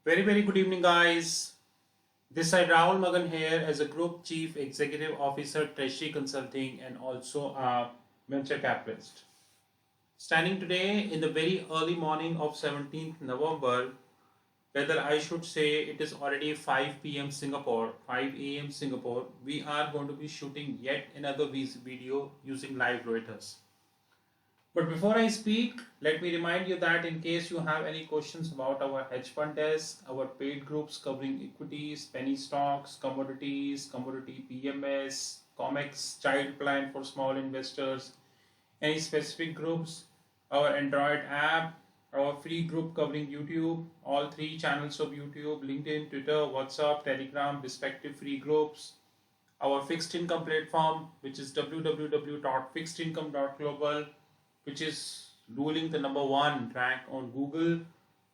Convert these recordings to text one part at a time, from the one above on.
Very good evening, guys. This side Rahul Magan here as a Group Chief Executive Officer, Treasury Consulting, and also a venture capitalist. Standing today in the very early morning of 17th November, whether I should say it is already 5 p.m. Singapore, 5 a.m. Singapore, we are going to be shooting yet another video using live Reuters. But before I speak, let me remind you that in case you have any questions about our hedge fund desk, our paid groups covering equities, penny stocks, commodity PMS, COMEX, child plan for small investors, any specific groups, our Android app, our free group covering YouTube, all three channels of YouTube, LinkedIn, Twitter, WhatsApp, Telegram, respective free groups, our fixed income platform, which is www.fixedincome.global, which is ruling the #1 rank on Google,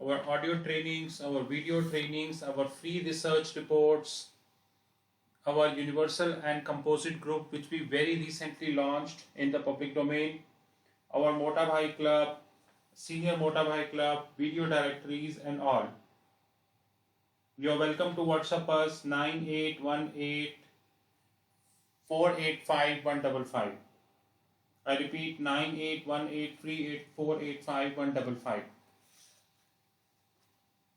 our audio trainings, our video trainings, our free research reports, our universal and composite group, which we very recently launched in the public domain, our Mota Bhai Club, Senior Mota Bhai Club, video directories and all. You are welcome to WhatsApp us 9818 485 155. I repeat 981838485155.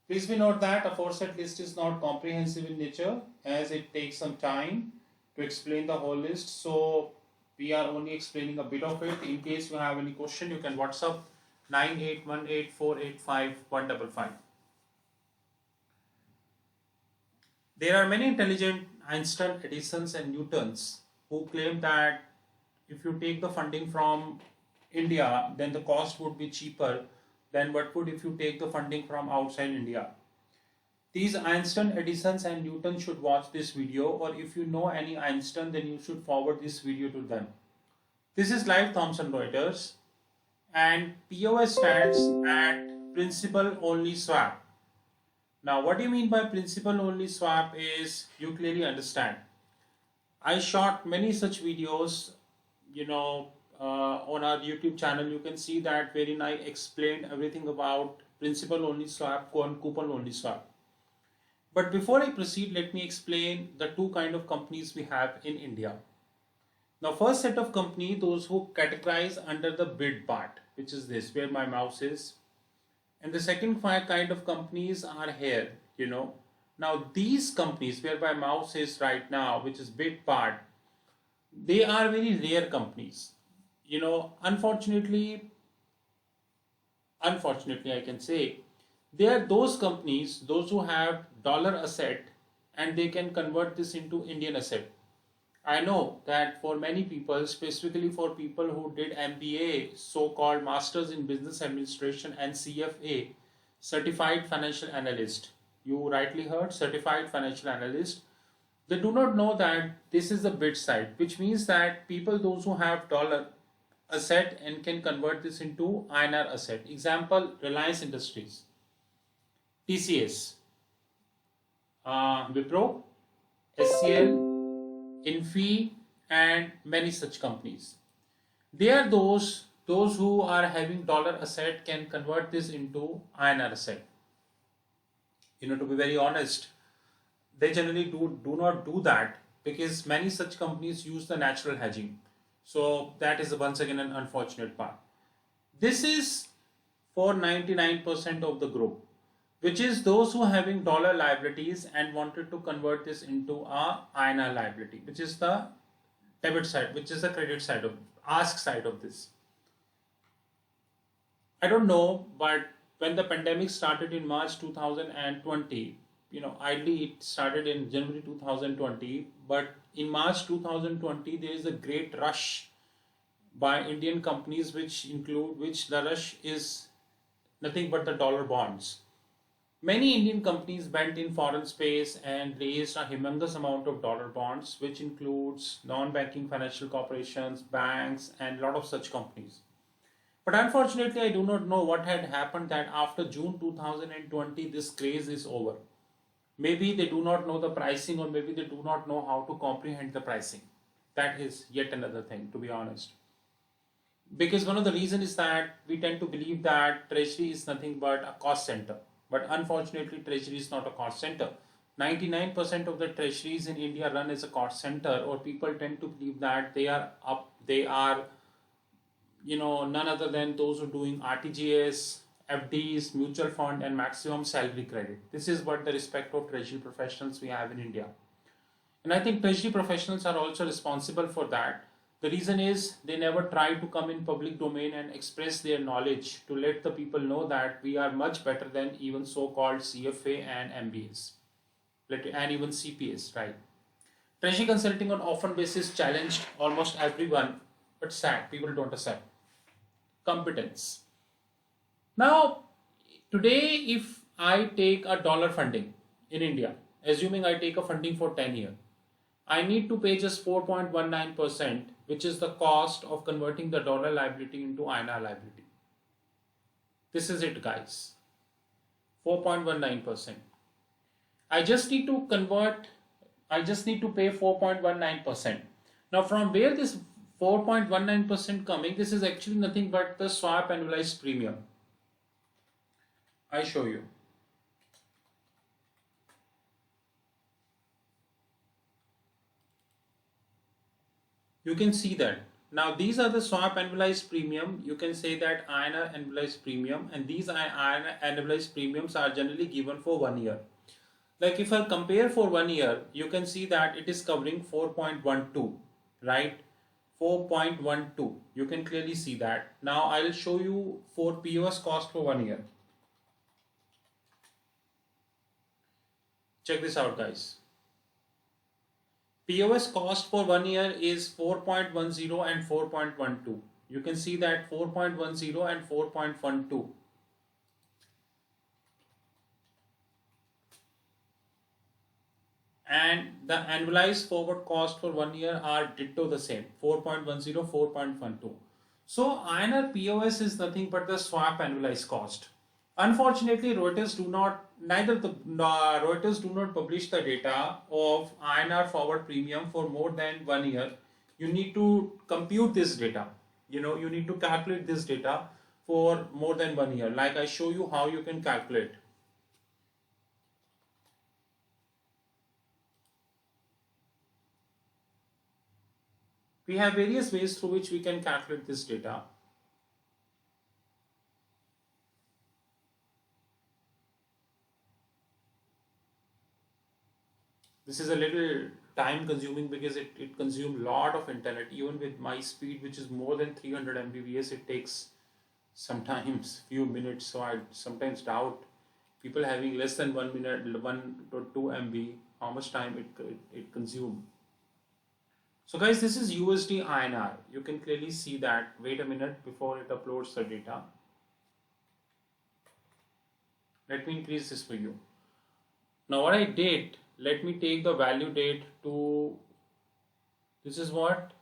Please be note that aforesaid list is not comprehensive in nature as it takes some time to explain the whole list. So we are only explaining a bit of it. In case you have any question, you can WhatsApp 9818485155. There are many intelligent Einstein, Edisons and Newtons who claim that if you take the funding from India, then the cost would be cheaper than what would if you take the funding from outside India. These Einstein, Edisons and Newton should watch this video, or if you know any Einstein, then you should forward this video to them. This is live Thomson Reuters, and POS stands at principal only swap. Now what do you mean by principal only swap is you clearly understand. I shot many such videos on our YouTube channel. You can see that wherein I explained everything about principal only swap and coupon only swap. But before I proceed, let me explain the two kind of companies we have in India. Now first set of company, those who categorize under the bid part, which is this where my mouse is, and the second kind of companies are here. Now these companies where my mouse is right now, which is bid part, they are very rare companies. Unfortunately I can say they are those companies, those who have dollar asset and they can convert this into Indian asset. I know that for many people, specifically for people who did MBA, so-called Masters in Business Administration, and CFA, Certified Financial Analyst, you rightly heard, Certified Financial Analyst, they do not know that this is the bid side, which means that people, those who have dollar asset and can convert this into INR asset. Example, Reliance Industries, TCS, Wipro, SCL, Infi, and many such companies. They are those who are having dollar asset can convert this into INR asset. To be very honest, they generally do not do that because many such companies use the natural hedging. So that is once again an unfortunate part. This is for 99% of the group, which is those who are having dollar liabilities and wanted to convert this into a INR liability, which is the debit side, which is the credit side of ask side of this. I don't know, but when the pandemic started in March 2020, ideally it started in January 2020, but in March 2020 there is a great rush by Indian companies, which the rush is nothing but the dollar bonds. Many Indian companies went in foreign space and raised a humongous amount of dollar bonds, which includes non-banking financial corporations, banks, and a lot of such companies. But unfortunately, I do not know what had happened that after June 2020, this craze is over. Maybe they do not know the pricing, or maybe they do not know how to comprehend the pricing. That is yet another thing, to be honest. Because one of the reasons is that we tend to believe that treasury is nothing but a cost center. But unfortunately, treasury is not a cost center. 99% of the treasuries in India run as a cost center, or people tend to believe that they are none other than those who are doing RTGS, FDs, mutual fund, and maximum salary credit. This is what the respect of treasury professionals we have in India. And I think treasury professionals are also responsible for that. The reason is they never try to come in public domain and express their knowledge to let the people know that we are much better than even so-called CFA and MBAs, and even CPAs, right? Treasury consulting on often basis challenged almost everyone, but sad, people don't accept. Competence. Now, today, if I take a dollar funding in India, assuming I take a funding for 10 years, I need to pay just 4.19%, which is the cost of converting the dollar liability into INR liability. This is it, guys. 4.19%. I just need to pay 4.19%. Now, from where this 4.19% coming, this is actually nothing but the swap annualized premium. I show you. You can see that. Now these are the swap annualized premium. You can say that INR annualized premium, and these INR annualized premiums are generally given for 1 year. Like if I compare for 1 year, you can see that it is covering 4.12, right? 4.12. You can clearly see that. Now I'll show you for POS cost for 1 year. Check this out, guys. POS cost for 1 year is 4.10 and 4.12. You can see that 4.10 and 4.12. And the annualized forward cost for 1 year are ditto the same, 4.10, 4.12. So INR POS is nothing but the swap annualized cost. Unfortunately, Reuters do not publish the data of INR forward premium for more than 1 year. You need to compute this data. You need to calculate this data for more than 1 year. Like I show you how you can calculate. We have various ways through which we can calculate this data. This is a little time consuming because it consumes a lot of internet. Even with my speed, which is more than 300 Mbps, it takes sometimes few minutes. So I sometimes doubt people having less than 1 minute, 1 to 2 MB, how much time it consumes. So guys, this is USD INR. You can clearly see that. Wait a minute before it uploads the data. Let me increase this for you. Now what I did, let me take the value date to, this is what?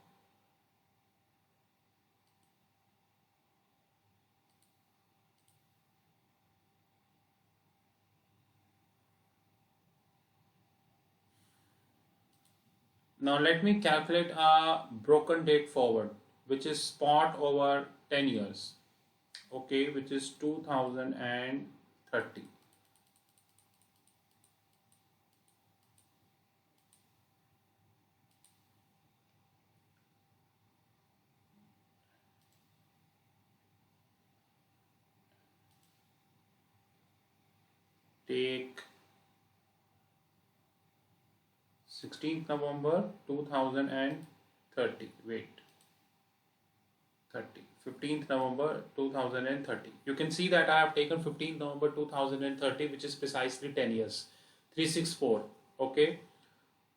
Now let me calculate a broken date forward, which is spot over 10 years, okay, which is 2030. Take 16th November 2030. Wait. 30. 15th November 2030. You can see that I have taken 15th November 2030, which is precisely 10 years. 364. Okay.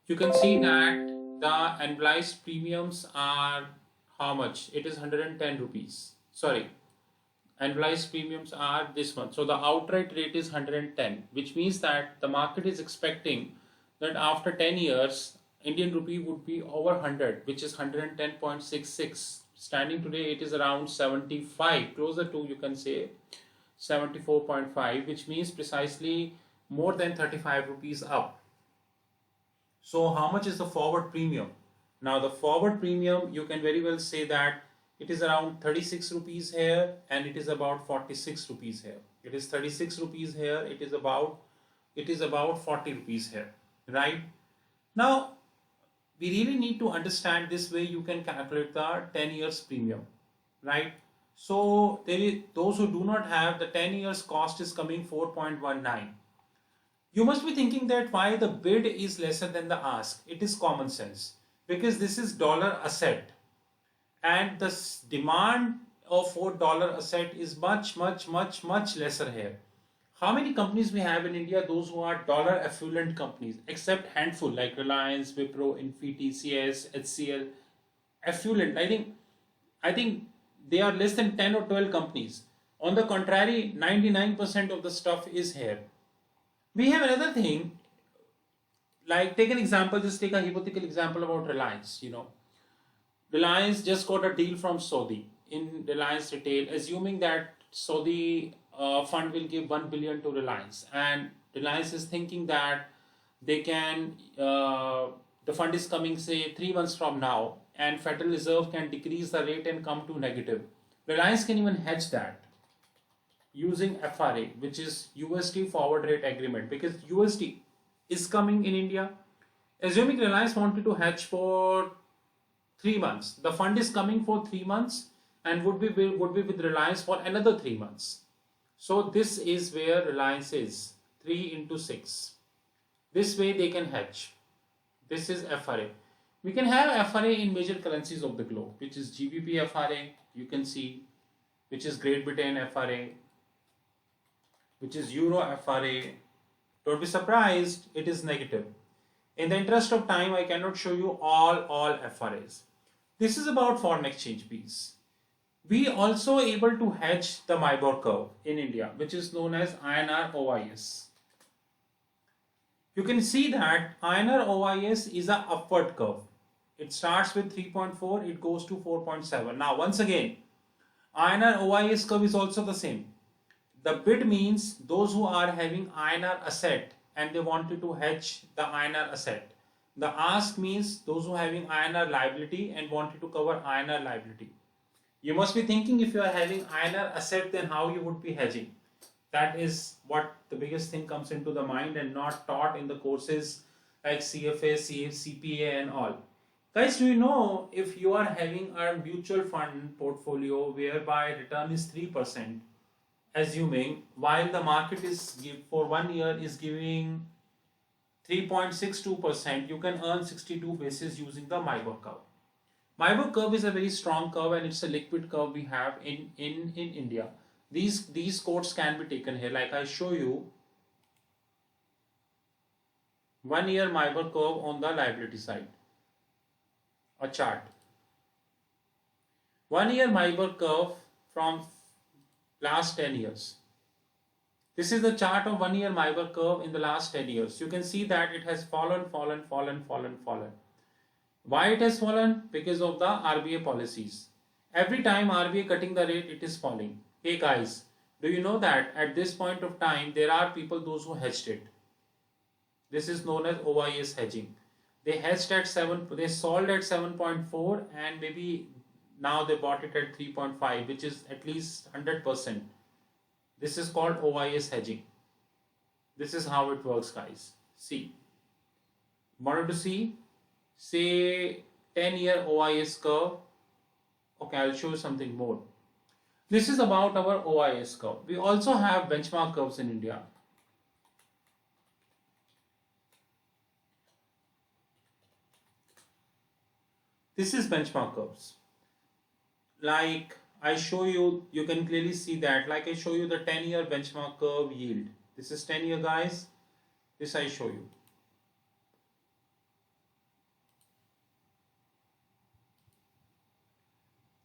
You can see that the annualized premiums are how much? It is 110 rupees. Sorry. Annualized premiums are this month. So the outright rate is 110, which means that the market is expecting that after 10 years, Indian rupee would be over 100, which is 110.66. Standing today, it is around 75, closer to, you can say, 74.5, which means precisely more than 35 rupees up. So how much is the forward premium? Now the forward premium, you can very well say that It is around 36 rupees here, and it is about 46 rupees here. It is 36 rupees here. It is about 40 rupees here, right? Now, we really need to understand this way you can calculate the 10 years premium, right? So those who do not have the 10 years cost is coming 4.19. You must be thinking that why the bid is lesser than the ask. It is common sense because this is dollar asset, and the demand of $4 asset is much lesser here. How many companies we have in India, those who are dollar affluent companies, except handful like Reliance, Wipro, Infi, TCS, HCL, affluent. I think they are less than 10 or 12 companies. On the contrary, 99% of the stuff is here. We have another thing, like take an example, just take a hypothetical example about Reliance. Reliance just got a deal from Saudi in Reliance Retail, assuming that Saudi fund will give 1 billion to Reliance, and Reliance is thinking that they can, the fund is coming say 3 months from now, and Federal Reserve can decrease the rate and come to negative. Reliance can even hedge that using FRA, which is USD forward rate agreement, because USD is coming in India. Assuming Reliance wanted to hedge for 3 months, the fund is coming for 3 months and would be with Reliance for another 3 months. So this is where Reliance is 3 into 6. This way they can hedge. This is FRA. We can have FRA in major currencies of the globe, which is GBP FRA, you can see, which is Great Britain FRA, which is Euro FRA. Don't be surprised, it is negative. In the interest of time, I cannot show you all FRAs. This is about foreign exchange piece. We also able to hedge the MIBOR curve in India, which is known as INR OIS. You can see that INR OIS is an upward curve. It starts with 3.4, it goes to 4.7. Now, once again, INR OIS curve is also the same. The bid means those who are having INR asset and they wanted to hedge the INR asset. The ask means those who are having INR liability and wanted to cover INR liability. You must be thinking, if you are having INR asset, then how you would be hedging. That is what the biggest thing comes into the mind and not taught in the courses like CFA, CPA and all. Guys, do you know if you are having a mutual fund portfolio whereby return is 3%, assuming while the market is for 1 year is giving 3.62%, you can earn 62 basis using the MIBOR curve. MIBOR curve is a very strong curve and it's a liquid curve we have in India. These quotes can be taken here. Like I show you 1 year MIBOR curve on the liability side. A chart. 1 year MIBOR curve from last 10 years. This is the chart of 1 year MIBOR curve in the last 10 years. You can see that it has fallen. Why it has fallen? Because of the RBI policies. Every time RBI cutting the rate, it is falling. Hey guys, do you know that at this point of time, there are people, those who hedged it. This is known as OIS hedging. They hedged at 7, they sold at 7.4 and maybe now they bought it at 3.5, which is at least 100%. This is called OIS hedging. This is how it works, guys. See. Wanted to see? Say 10-year OIS curve. Okay, I'll show you something more. This is about our OIS curve. We also have benchmark curves in India. This is benchmark curves. Like I show you, you can clearly see that. Like I show you the 10-year benchmark curve yield. This is 10-year, guys. This I show you.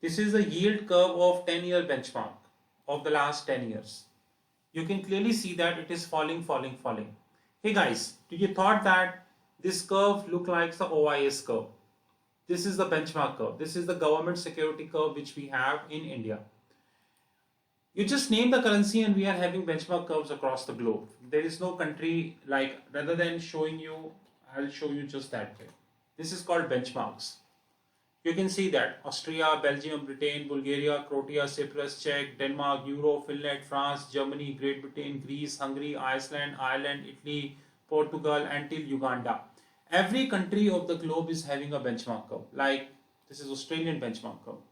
This is the yield curve of 10-year benchmark of the last 10 years. You can clearly see that it is falling. Hey guys, did you thought that this curve look like the OIS curve? This is the benchmark curve. This is the government security curve which we have in India. You just name the currency and we are having benchmark curves across the globe. There is no country like, rather than showing you, I'll show you just that way. This is called benchmarks. You can see that Austria, Belgium, Britain, Bulgaria, Croatia, Cyprus, Czech, Denmark, Euro, Finland, France, Germany, Great Britain, Greece, Hungary, Iceland, Ireland, Italy, Portugal, until Uganda. Every country of the globe is having a benchmark curve. Like this is Australian benchmark curve.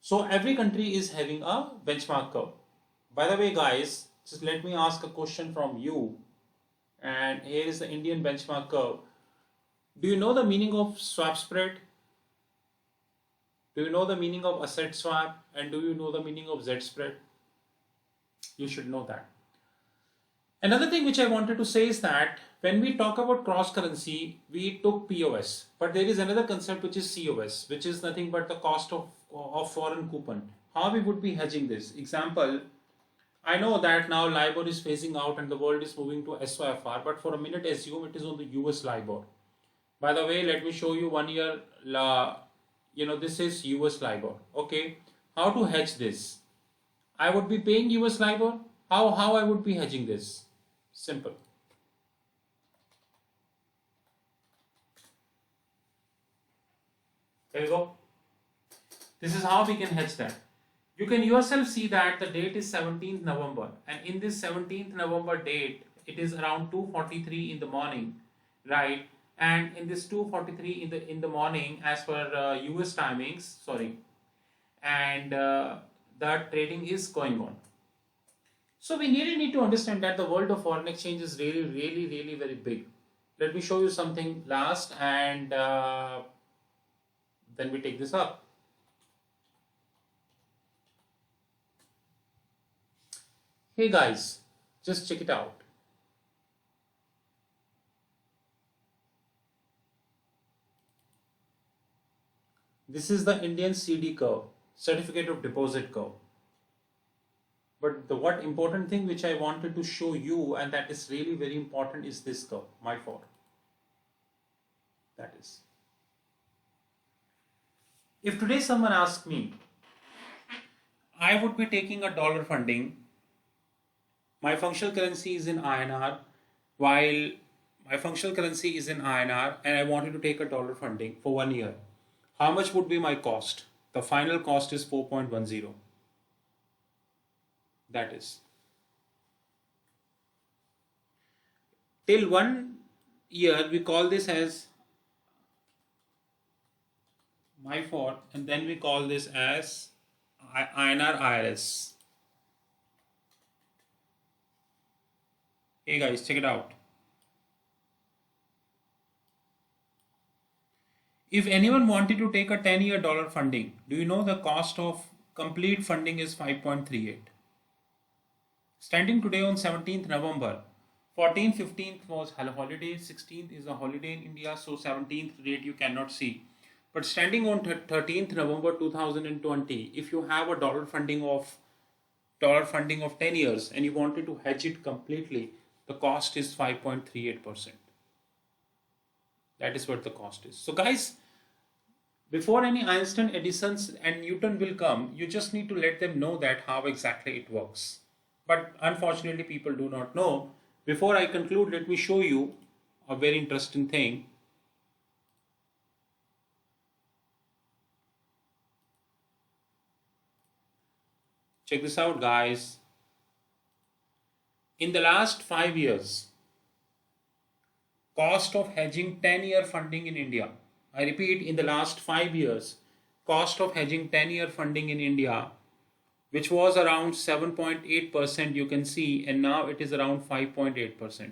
So every country is having a benchmark curve. By the way, guys, just let me ask a question from you. And here is the Indian benchmark curve. Do you know the meaning of swap spread? Do you know the meaning of asset swap? And do you know the meaning of Z spread? You should know that. Another thing which I wanted to say is that when we talk about cross currency, we took POS, but there is another concept which is COS, which is nothing but the cost of foreign coupon. How we would be hedging this? Example, I know that now LIBOR is phasing out and the world is moving to SOFR, but for a minute assume it is on the US LIBOR. By the way, let me show you 1 year, this is US LIBOR. Okay, how to hedge this? I would be paying US LIBOR. How I would be hedging this? Simple. There you go. This is how we can hedge that. You can yourself see that the date is 17th November, and in this 17th November date, it is around 2:43 in the morning, right? And in this 2:43 in the morning, as per US timings, and the trading is going on. So we really need to understand that the world of foreign exchange is really very big. Let me show you something last, and then we take this up. Hey guys, just check it out. This is the Indian CD curve, certificate of deposit curve. But the what important thing which I wanted to show you, and that is really very important, is this curve, my fault. That is. If today someone asks me, I would be taking a dollar funding. My functional currency is in INR, while my functional currency is in INR, and I wanted to take a dollar funding for 1 year. How much would be my cost? The final cost is 4.10. That is. Till 1 year, we call this as my fault, and then we call this as INR IRS. Hey guys, check it out. If anyone wanted to take a 10-year dollar funding, do you know the cost of complete funding is 5.38? Standing today on 17th November, 14th, 15th was holiday, 16th is a holiday in India, so 17th rate you cannot see. But standing on 13th November 2020, if you have a dollar funding of 10 years and you wanted to hedge it completely, the cost is 5.38%. That is what the cost is. So guys, before any Einstein, Edison's and Newton will come, you just need to let them know that how exactly it works. But unfortunately, people do not know. Before I conclude, let me show you a very interesting thing. Check this out, guys. In the last 5 years, cost of hedging 10-year funding in India. I repeat, in the last 5 years, cost of hedging 10-year funding in India, which was around 7.8%, you can see, and now it is around 5.8%.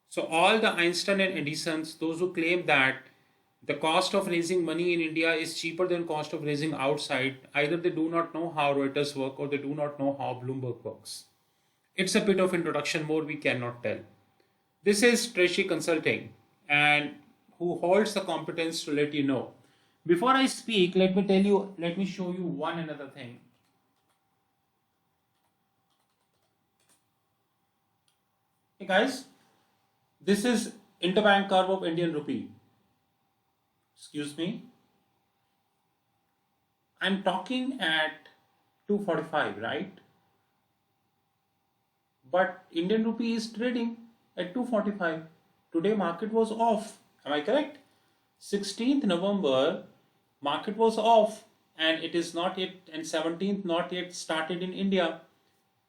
So all the Einstein and Edisons, those who claim that the cost of raising money in India is cheaper than cost of raising outside, either they do not know how Reuters work or they do not know how Bloomberg works. It's a bit of introduction, more we cannot tell. This is Treasury Consulting, and who holds the competence to let you know. Before I speak, let me show you one another thing. Hey guys, this is Interbank curve of Indian Rupee. Excuse me. I'm talking at 245, right? But Indian Rupee is trading at 245. Today market was off. Am I correct? 16th November, market was off and it is not yet, and 17th not yet started in India,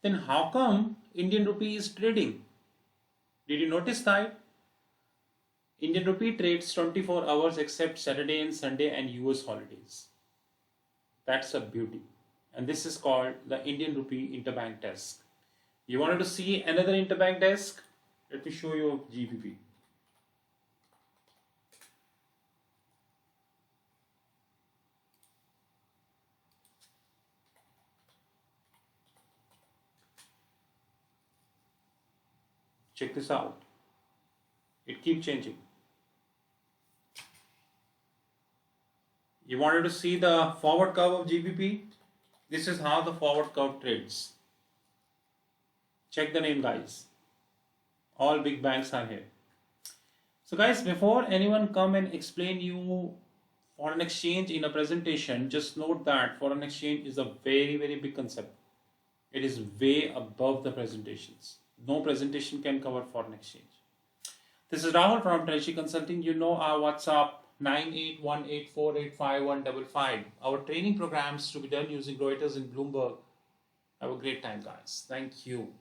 then how come Indian rupee is trading? Did you notice that? Indian rupee trades 24 hours except Saturday and Sunday and US holidays. That's a beauty. And this is called the Indian rupee interbank desk. You wanted to see another interbank desk? Let me show you GBP. Check this out. It keeps changing. You wanted to see the forward curve of GBP? This is how the forward curve trades. Check the name, guys. All big banks are here. So guys, before anyone come and explain you foreign exchange in a presentation, just note that foreign exchange is a very, very big concept. It is way above the presentations. No presentation can cover foreign exchange. This is Rahul from Treasury Consulting. You know our WhatsApp 9818485155. Our training programs to be done using Reuters and Bloomberg. Have a great time, guys. Thank you.